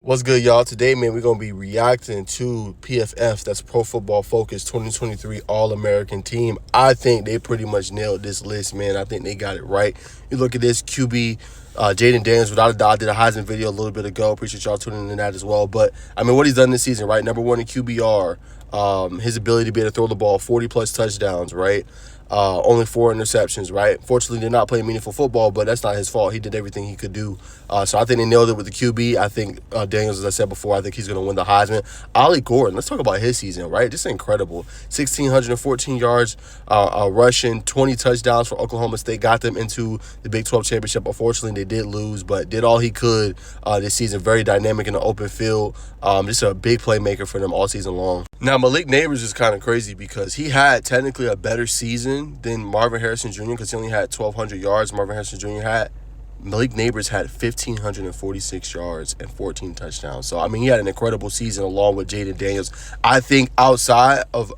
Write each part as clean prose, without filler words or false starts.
What's good, y'all? Today, man, we're going to be reacting to PFF, that's Pro Football Focus 2023 All-American Team. I think they pretty much nailed this list, man. I think they got it right. You look at this QB, Jayden Daniels, without a doubt, I did a Heisman video a little bit ago. Appreciate y'all tuning in that as well. But, I mean, what he's done this season, right? Number one in QBR, his ability to be able to throw the ball, 40-plus touchdowns, right? Only 4 interceptions, right? Fortunately, they're not playing meaningful football, but that's not his fault. He did everything he could do. So I think they nailed it with the QB. I think Daniels, as I said before, I think he's going to win the Heisman. Ollie Gordon, let's talk about his season, right? Just incredible. 1,614 yards rushing, 20 touchdowns for Oklahoma State. Got them into the Big 12 championship. Unfortunately, they did lose, but did all he could this season. Very dynamic in the open field. Just a big playmaker for them all season long. Now, Malik Nabers is kind of crazy because he had technically a better season than Marvin Harrison Jr. because he only had 1,200 yards. Marvin Harrison Jr. had. Malik Nabers had 1,546 yards and 14 touchdowns. So, I mean, he had an incredible season along with Jayden Daniels. I think outside of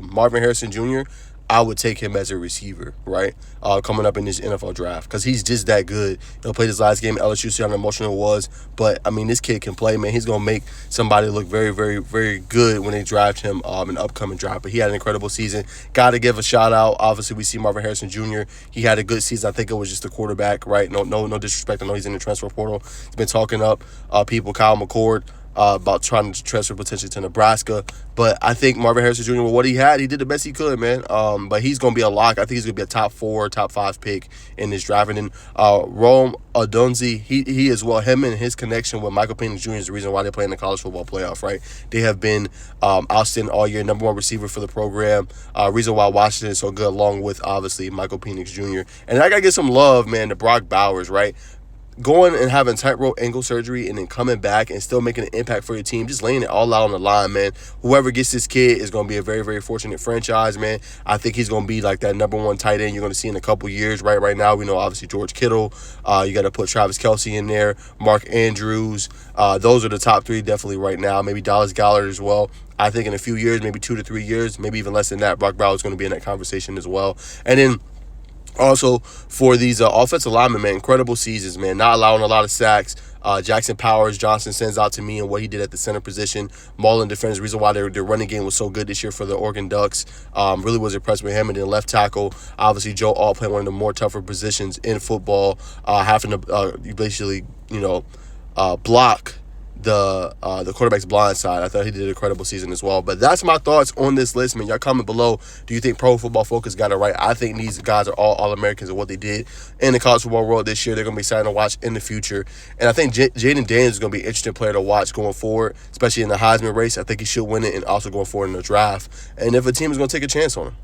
Marvin Harrison Jr., I would take him as a receiver, right? Coming up in this NFL draft because he's just that good. He'll play his last game at LSU, see how emotional it was. But, I mean, this kid can play, man. He's going to make somebody look very, very, very good when they draft him in the upcoming draft. But he had an incredible season. Got to give a shout-out. Obviously, we see Marvin Harrison Jr. He had a good season. I think it was just the quarterback, right? No disrespect. I know he's in the transfer portal. He's been talking up people, Kyle McCord, about trying to transfer potentially to Nebraska. But I think Marvin Harrison Jr., with what he had, he did the best he could, man. But he's going to be a lock. I think he's going to be a top 4, top 5 pick in this draft. And then Rome Odunze, he as well, him and his connection with Michael Penix Jr. is the reason why they play in the college football playoff, right? They have been outstanding all year, number 1 receiver for the program. Reason why Washington is so good, along with, obviously, Michael Penix Jr. And I got to give some love, man, to Brock Bowers, right? Going and having tightrope ankle surgery and then coming back and still making an impact for your team, just laying it all out on the line, man. Whoever gets this kid is going to be a very, very fortunate franchise, man. I think he's going to be like that number 1 tight end you're going to see in a couple years. Right now, we know obviously George Kittle. You got to put Travis Kelce in there, Mark Andrews. Those are the top 3 definitely right now. Maybe Dallas Goedert as well. I think in a few years, maybe 2 to 3 years, maybe even less than that, Brock Bowers is going to be in that conversation as well. And then also, for these offensive linemen, man, incredible seasons, man. Not allowing a lot of sacks. Jackson Powers Johnson sends out to me and what he did at the center position. Maulin defense, the reason why their running game was so good this year for the Oregon Ducks. Really was impressed with him. And then left tackle, obviously Joe Alt playing one of the more tougher positions in football, having to basically, block the quarterback's blind side. I thought he did an incredible season as well. But that's my thoughts on this list, man. Y'all comment below. Do you think Pro Football Focus got it right? I think these guys are all Americans and what they did in the college football world this year. They're going to be exciting to watch in the future. And I think Jayden Daniels is going to be an interesting player to watch going forward, especially in the Heisman race. I think he should win it and also going forward in the draft. And if a team is going to take a chance on him.